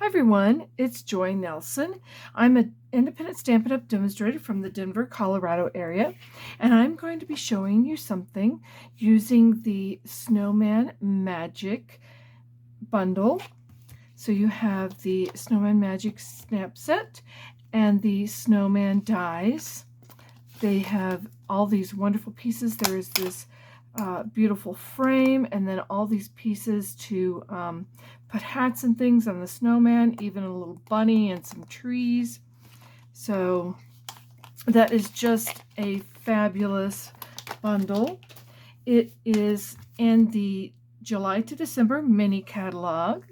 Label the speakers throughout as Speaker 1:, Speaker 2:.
Speaker 1: everyone, it's Joy Nelson. I'm an independent Stampin' Up! Demonstrator from the Denver, Colorado area, and I'm going to be showing you something using the SNOWMAN Magic Bundle. So you have the SNOWMAN Magic Snap Set and the SNOWMAN Dies. They have all these wonderful pieces. There is this beautiful frame, and then all these pieces to put hats and things on the snowman, even a little bunny and some trees. So that is just a fabulous bundle. It is in the July to December mini catalog.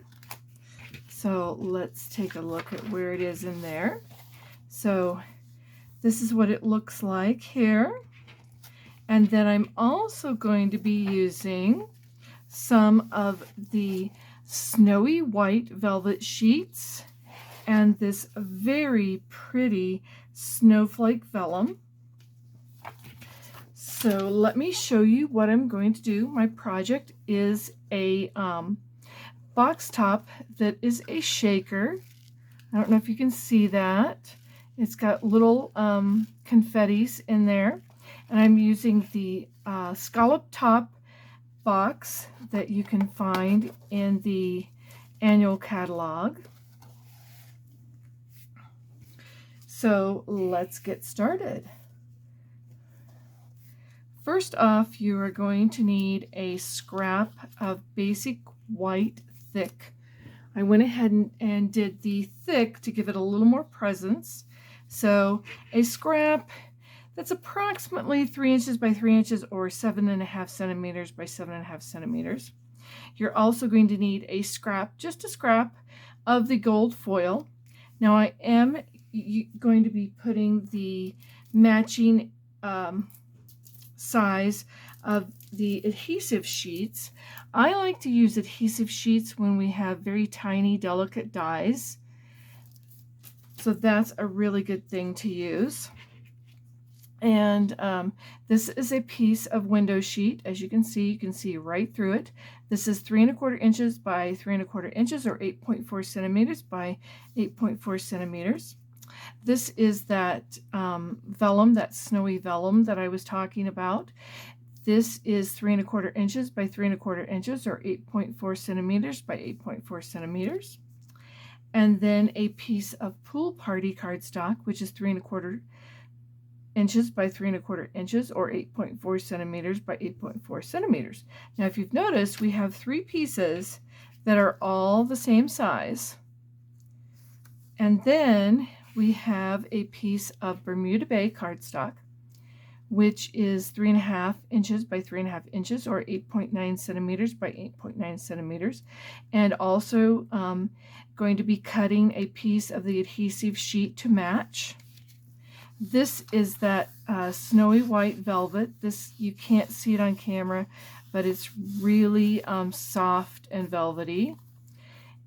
Speaker 1: So let's take a look at where it is in there. So this is what it looks like here. And then I'm also going to be using some of the snowy white velvet sheets and this very pretty snowflake vellum. So let me show you what I'm going to do. My project is a box top that is a shaker. I don't know if you can see that. It's got little confettis in there. And I'm using the scallop top box that you can find in the annual catalog. So let's get started. First off, you are going to need a scrap of basic white thick. I went ahead and did the thick to give it a little more presence. So a scrap that's approximately 3 inches by 3 inches or 7.5 centimeters by 7.5 centimeters. You're also going to need a scrap, just a scrap, of the gold foil. Now I am going to be putting the matching size of the adhesive sheets. I like to use adhesive sheets when we have very tiny, delicate dies. So that's a really good thing to use. And this is a piece of window sheet. As you can see right through it. This is 3 1/4 inches by 3 1/4 inches, or 8.4 centimeters by 8.4 centimeters. This is that vellum, that snowy vellum that I was talking about. This is 3 1/4 inches by 3 1/4 inches, or 8.4 centimeters by 8.4 centimeters. And then a piece of pool party cardstock, which is 3 1/4 inches by 3 1/4 inches, or 8.4 centimeters by 8.4 centimeters. Now, if you've noticed, we have 3 pieces that are all the same size. And then we have a piece of Bermuda Bay cardstock, which is 3 1/2 inches by 3 1/2 inches, or 8.9 centimeters by 8.9 centimeters. And also going to be cutting a piece of the adhesive sheet to match. This is that snowy white velvet. This, you can't see it on camera, but it's really soft and velvety.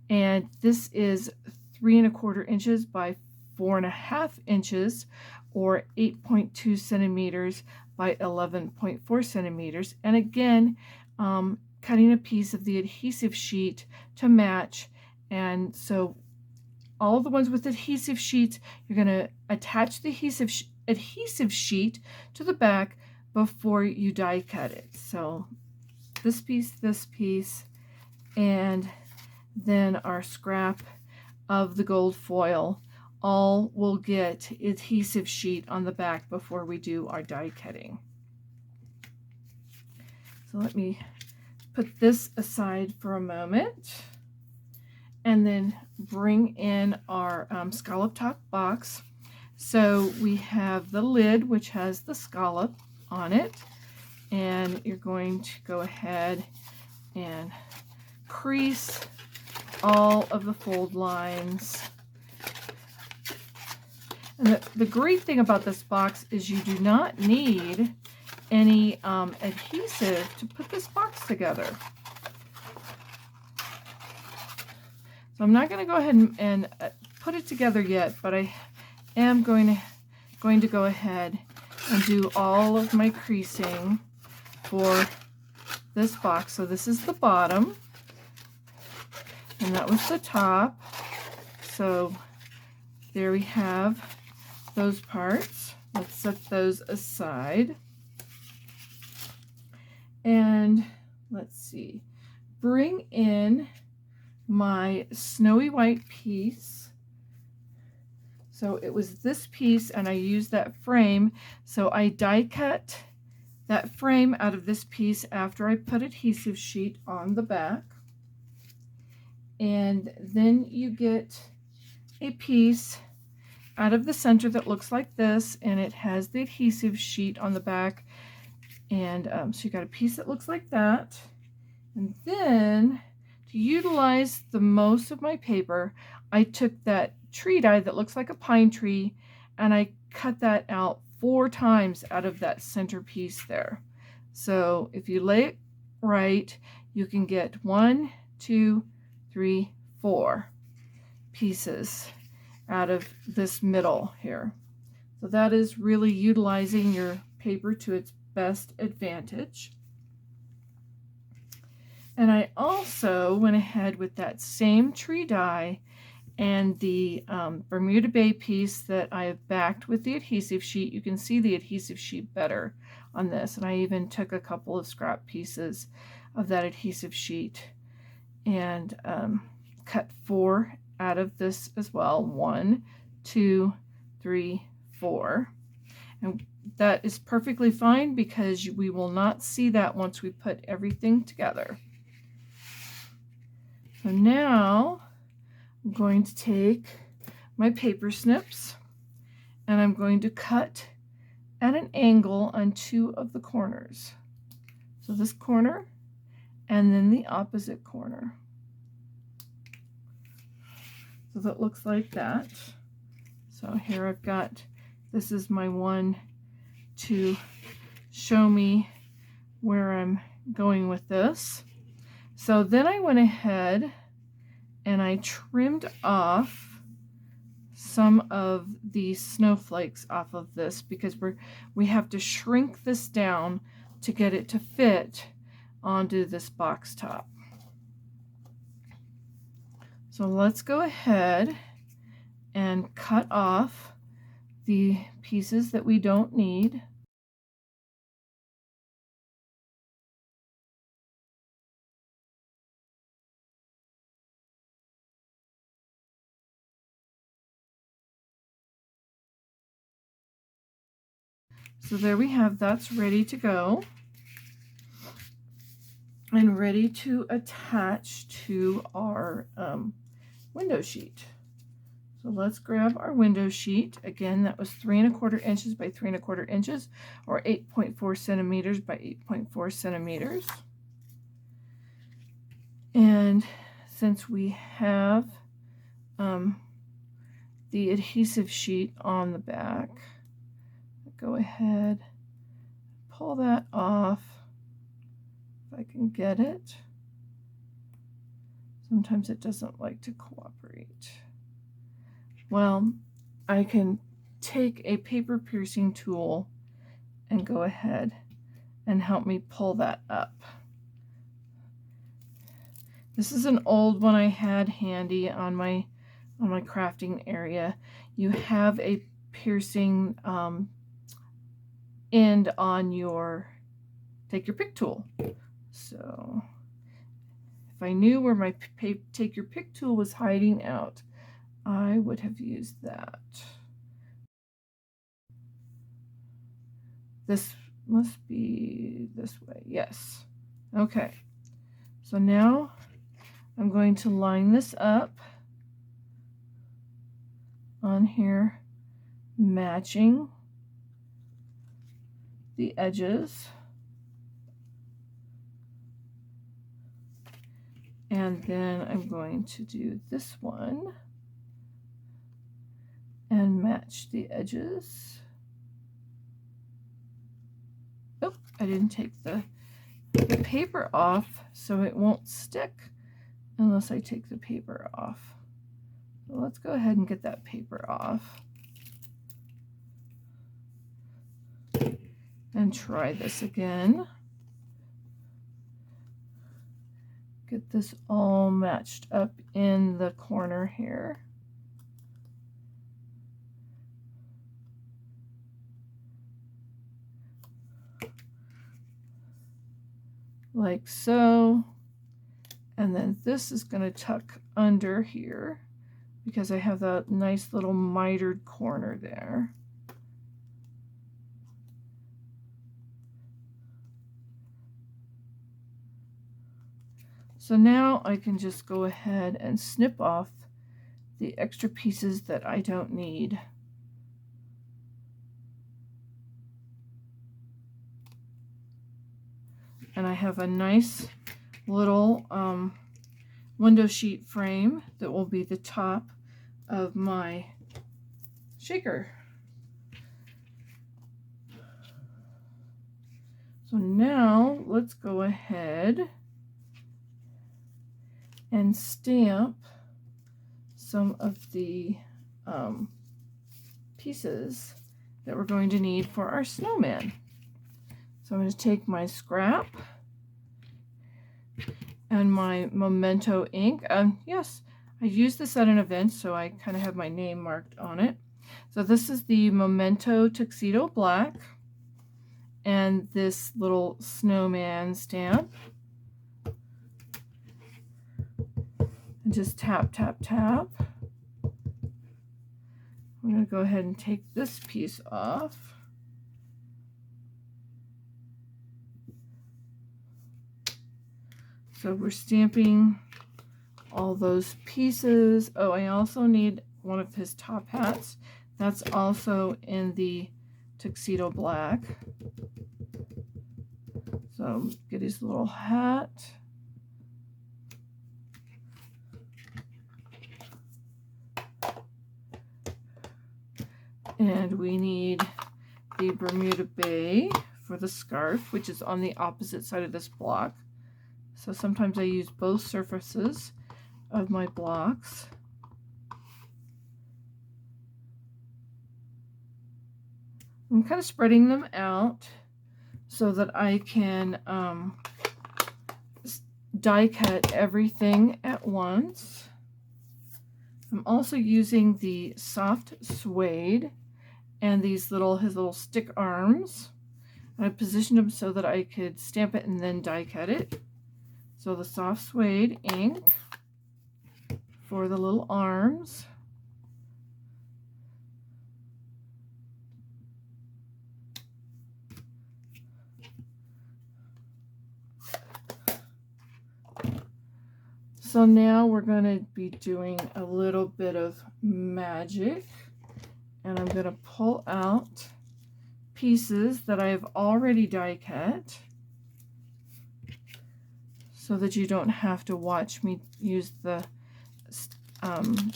Speaker 1: And this is 3 1/4 inches by 4 1/2 inches, or 8.2 centimeters by 11.4 centimeters. And again, cutting a piece of the adhesive sheet to match. And so all the ones with adhesive sheets, you're going to attach the adhesive sheet to the back before you die cut it. So this piece, and then our scrap of the gold foil, all will get adhesive sheet on the back before we do our die cutting. So let me put this aside for a moment, and then bring in our scallop top box. So we have the lid, which has the scallop on it, and you're going to go ahead and crease all of the fold lines. And the great thing about this box is you do not need any adhesive to put this box together. So I'm not going to go ahead and put it together yet, but I am going to go ahead and do all of my creasing for this box. So this is the bottom, and that was the top. So there we have those parts. Let's set those aside. And let's see, bring in my snowy white piece. So it was this piece, and I used that frame. So I die cut that frame out of this piece after I put adhesive sheet on the back. And then you get a piece out of the center that looks like this, and it has the adhesive sheet on the back. And so you got a piece that looks like that. And then to utilize the most of my paper, I took that tree die that looks like a pine tree, and I cut that out 4 times out of that center piece there. So if you lay it right, you can get 1, 2, 3, 4 pieces out of this middle here. So that is really utilizing your paper to its best advantage. And I also went ahead with that same tree die and the Bermuda Bay piece that I have backed with the adhesive sheet. You can see the adhesive sheet better on this. And I even took a couple of scrap pieces of that adhesive sheet and cut 4 out of this as well. 1, 2, 3, 4. And that is perfectly fine because we will not see that once we put everything together. So now I'm going to take my paper snips and I'm going to cut at an angle on 2 of the corners. So this corner and then the opposite corner. So that looks like that. So here I've got, this is my one to show me where I'm going with this. So then I went ahead and I trimmed off some of the snowflakes off of this because we have to shrink this down to get it to fit onto this box top. So let's go ahead and cut off the pieces that we don't need. So there we have, that's ready to go and ready to attach to our window sheet. So let's grab our window sheet. Again, that was 3 1/4 inches by 3 1/4 inches, or 8.4 centimeters by 8.4 centimeters. And since we have the adhesive sheet on the back, go ahead, pull that off if I can get it. Sometimes it doesn't like to cooperate. Well, I can take a paper piercing tool and go ahead and help me pull that up. This is an old one I had handy on my crafting area. You have a piercing end on your take your pick tool. So if I knew where my take your pick tool was hiding out, I would have used that. This must be this way. Yes. Okay. So now I'm going to line this up on here, matching the edges. And then I'm going to do this one and match the edges. Oh, I didn't take the paper off, so it won't stick unless I take the paper off. So let's go ahead and get that paper off and try this again. Get this all matched up in the corner here. like so. And then this is going to tuck under here because I have that nice little mitered corner there. So now I can just go ahead and snip off the extra pieces that I don't need. And I have a nice little window sheet frame that will be the top of my shaker. So now let's go ahead and stamp some of the pieces that we're going to need for our snowman. So I'm going to take my scrap and my Memento ink. Yes, I used this at an event, so I kind of have my name marked on it. So this is the Memento Tuxedo Black and this little snowman stamp. And just tap, tap, tap. I'm going to go ahead and take this piece off. So we're stamping all those pieces. Oh, I also need one of his top hats. That's also in the Tuxedo Black. So get his little hat. And we need the Bermuda Bay for the scarf, which is on the opposite side of this block. So sometimes I use both surfaces of my blocks. I'm kind of spreading them out so that I can die cut everything at once. I'm also using the soft suede and these his little stick arms. I positioned them so that I could stamp it and then die cut it. So the soft suede ink for the little arms. So now we're going to be doing a little bit of magic, and I'm going to pull out pieces that I've already die cut so that you don't have to watch me use the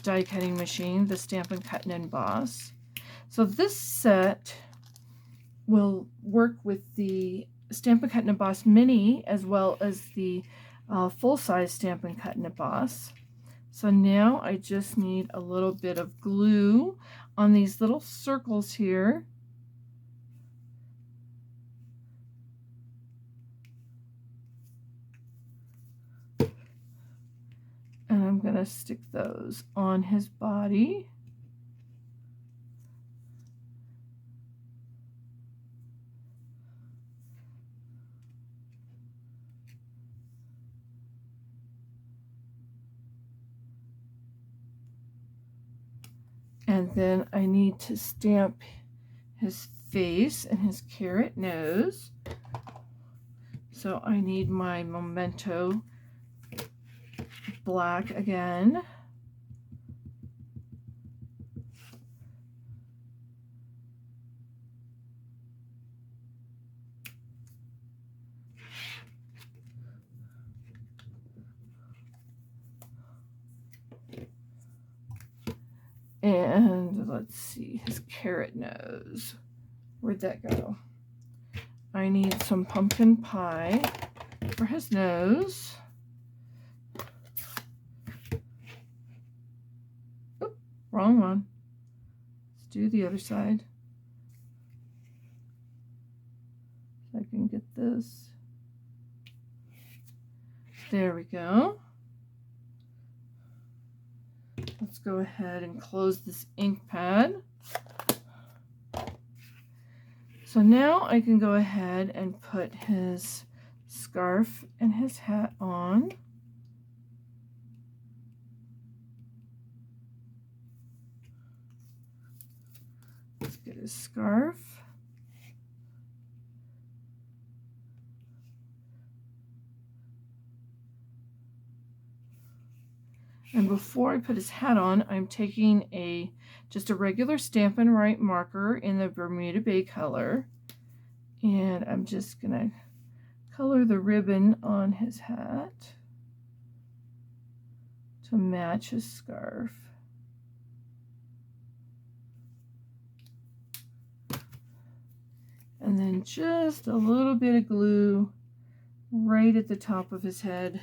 Speaker 1: die cutting machine, the Stampin' Cut and Emboss. So this set will work with the Stampin' Cut and Emboss Mini as well as the full-size Stampin' Cut and Emboss. So now I just need a little bit of glue on these little circles here. And I'm going to stick those on his body. And then I need to stamp his face and his carrot nose. So I need my Memento Black again. And let's see, his carrot nose. Where'd that go? I need some pumpkin pie for his nose. Oop, wrong one. Let's do the other side. So I can get this. There we go. Let's go ahead and close this ink pad. So now I can go ahead and put his scarf and his hat on. Let's get his scarf. And before I put his hat on, I'm taking just a regular Stampin' Write marker in the Bermuda Bay color. And I'm just going to color the ribbon on his hat to match his scarf. And then just a little bit of glue right at the top of his head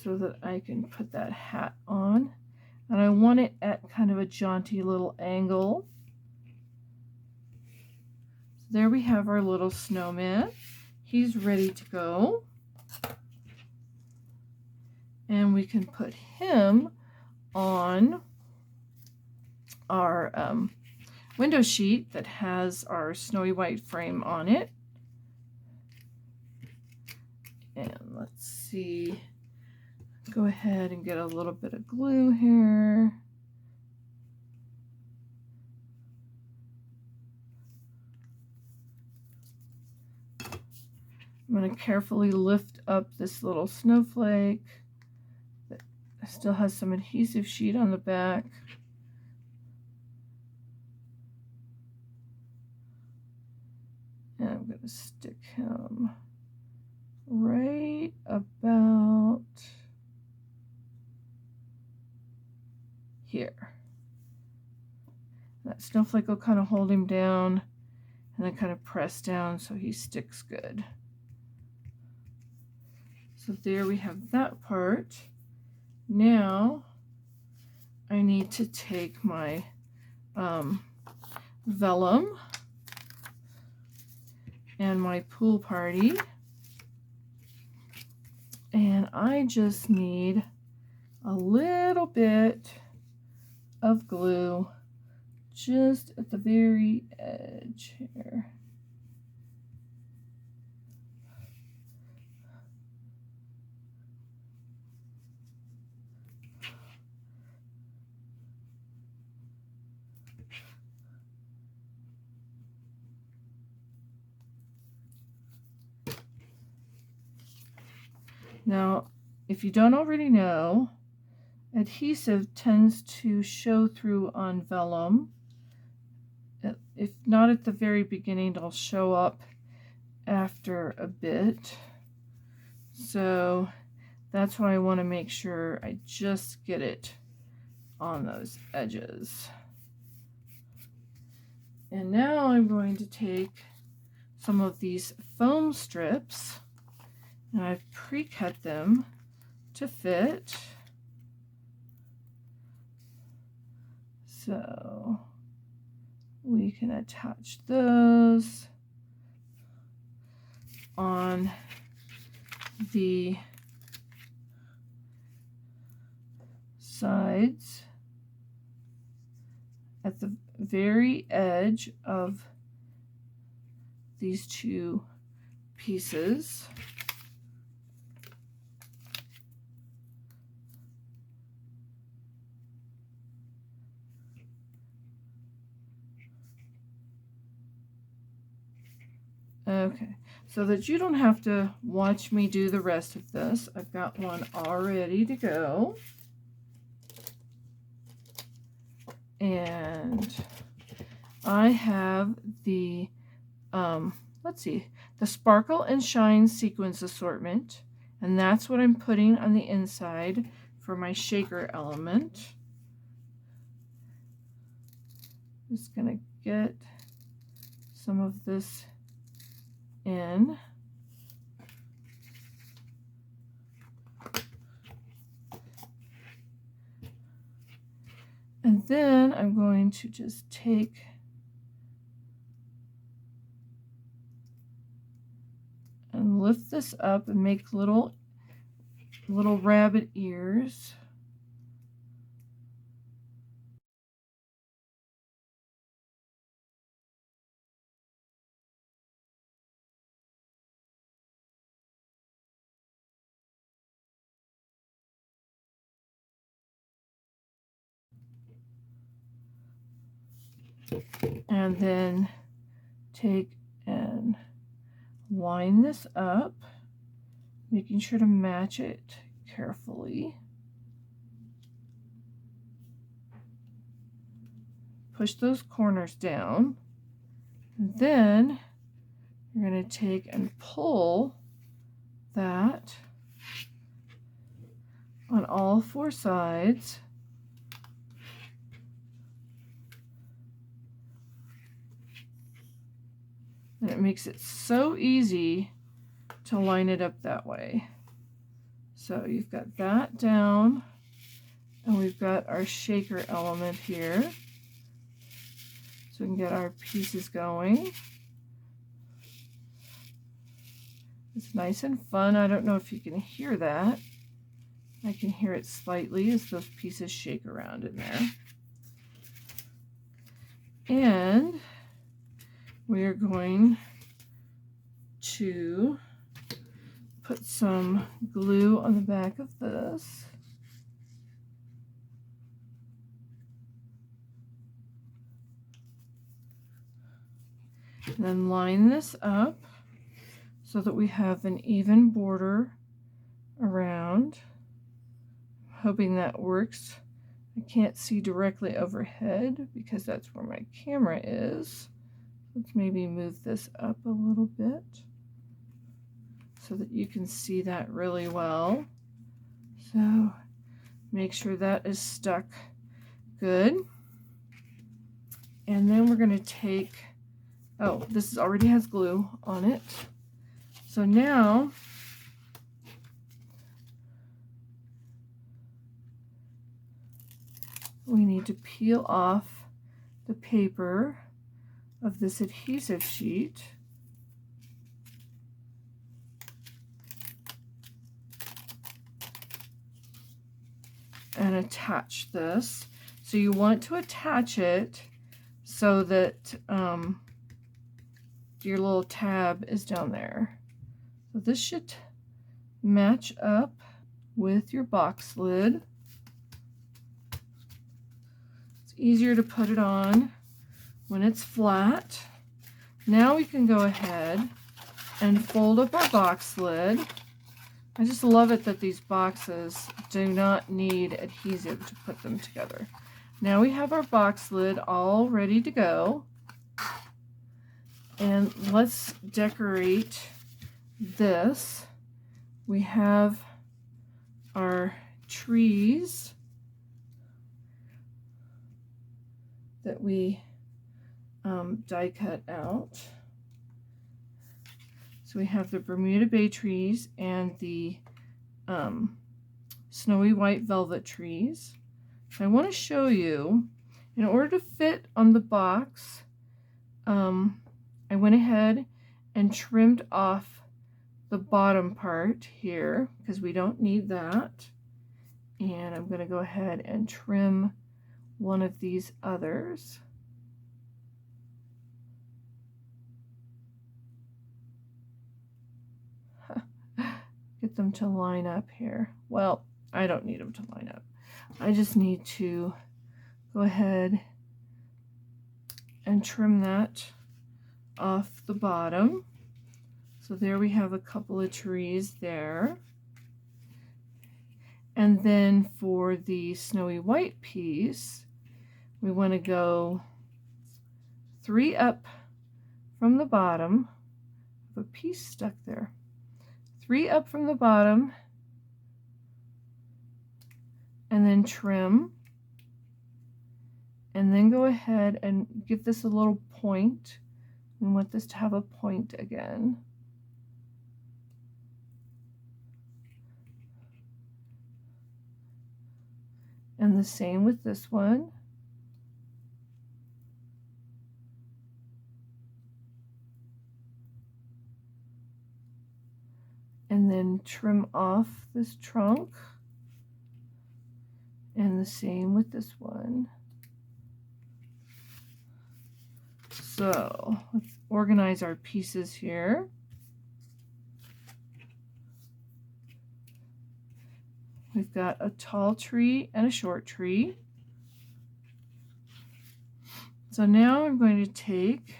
Speaker 1: so that I can put that hat on. And I want it at kind of a jaunty little angle. So there we have our little snowman. He's ready to go. And we can put him on our window sheet that has our snowy white frame on it. And let's see, go ahead and get a little bit of glue here. I'm going to carefully lift up this little snowflake that still has some adhesive sheet on the back. And I'm going to stick him right about here. That snowflake will kind of hold him down and then kind of press down so he sticks good. So there we have that part. Now I need to take my vellum and my pool party, and I just need a little bit of glue just at the very edge here. Now, if you don't already know, adhesive tends to show through on vellum. If not at the very beginning, it'll show up after a bit. So that's why I want to make sure I just get it on those edges. And now I'm going to take some of these foam strips, and I've pre-cut them to fit. So we can attach those on the sides at the very edge of these two pieces. Okay, so that you don't have to watch me do the rest of this, I've got one all ready to go. And I have the, let's see, the Sparkle and Shine Sequins Assortment. And that's what I'm putting on the inside for my shaker element. Just gonna get some of this in. And then I'm going to just take and lift this up and make little rabbit ears. And then take and line this up, making sure to match it carefully. Push those corners down. And then you're going to take and pull that on all 4 sides. And it makes it so easy to line it up that way. So you've got that down, and we've got our shaker element here. So we can get our pieces going. It's nice and fun. I don't know if you can hear that. I can hear it slightly as those pieces shake around in there. And we are going to put some glue on the back of this. And then line this up so that we have an even border around. I'm hoping that works. I can't see directly overhead because that's where my camera is. Let's maybe move this up a little bit so that you can see that really well. So make sure that is stuck good. And then we're going to take, oh, this already has glue on it. So now we need to peel off the paper of this adhesive sheet. And attach this. So you want to attach it so that your little tab is down there. So this should match up with your box lid. It's easier to put it on when it's flat. Now we can go ahead and fold up our box lid. I just love it that these boxes do not need adhesive to put them together. Now we have our box lid all ready to go. And let's decorate this. We have our trees that we die cut out. So we have the Bermuda Bay trees and the snowy white velvet trees. So I want to show you, in order to fit on the box, I went ahead and trimmed off the bottom part here because we don't need that. And I'm going to go ahead and trim one of these others. Get them to line up here. Well, I don't need them to line up. I just need to go ahead and trim that off the bottom. So there we have a couple of trees there. And then for the snowy white piece, we want to go 3 up from the bottom. I have a piece stuck there. 3 up from the bottom, and then trim, and then go ahead and give this a little point. We want this to have a point again. And the same with this one. And then trim off this trunk. And the same with this one. So let's organize our pieces here. We've got a tall tree and a short tree. So now I'm going to take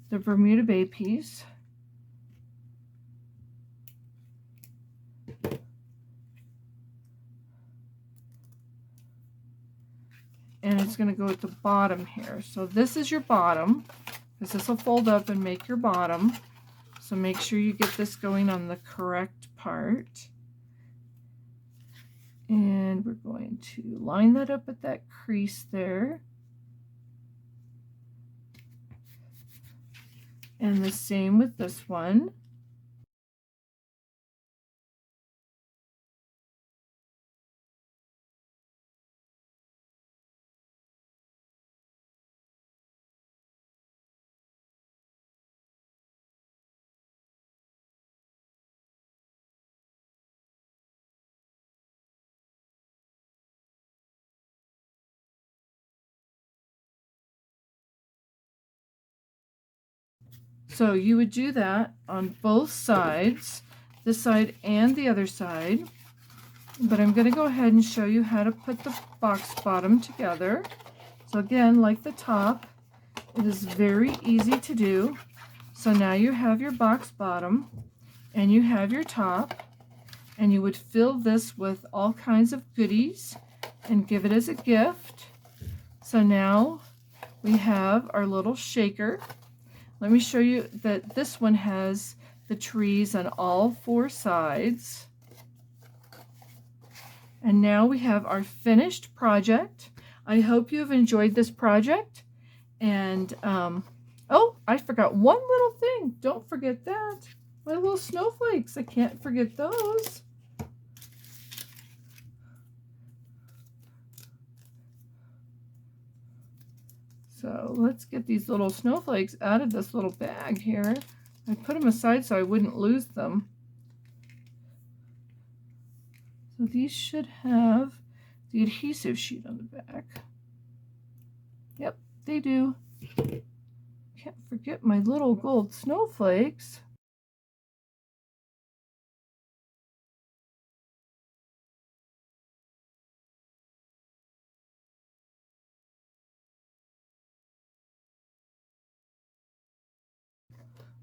Speaker 1: the Bermuda Bay piece, and it's going to go at the bottom here. So this is your bottom, because this will fold up and make your bottom. So make sure you get this going on the correct part. And we're going to line that up at that crease there. And the same with this one. So you would do that on both sides, this side and the other side. But I'm going to go ahead and show you how to put the box bottom together. So again, like the top, it is very easy to do. So now you have your box bottom and you have your top, and you would fill this with all kinds of goodies and give it as a gift. So now we have our little shaker. Let me show you that this one has the trees on all four sides. And now we have our finished project. I hope you've enjoyed this project. And, oh, I forgot one little thing. Don't forget that. My little snowflakes. I can't forget those. So let's get these little snowflakes out of this little bag here. I put them aside so I wouldn't lose them. So these should have the adhesive sheet on the back. Yep, they do. Can't forget my little gold snowflakes.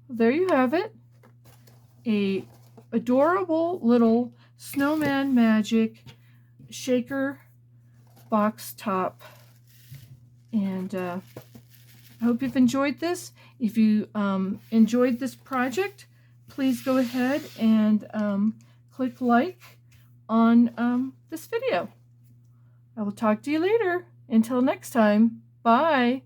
Speaker 1: There you have it. A adorable little Snowman Magic shaker box top. And I hope you've enjoyed this. If you enjoyed this project, please go ahead and click like on this video. I will talk to you later. Until next time, bye.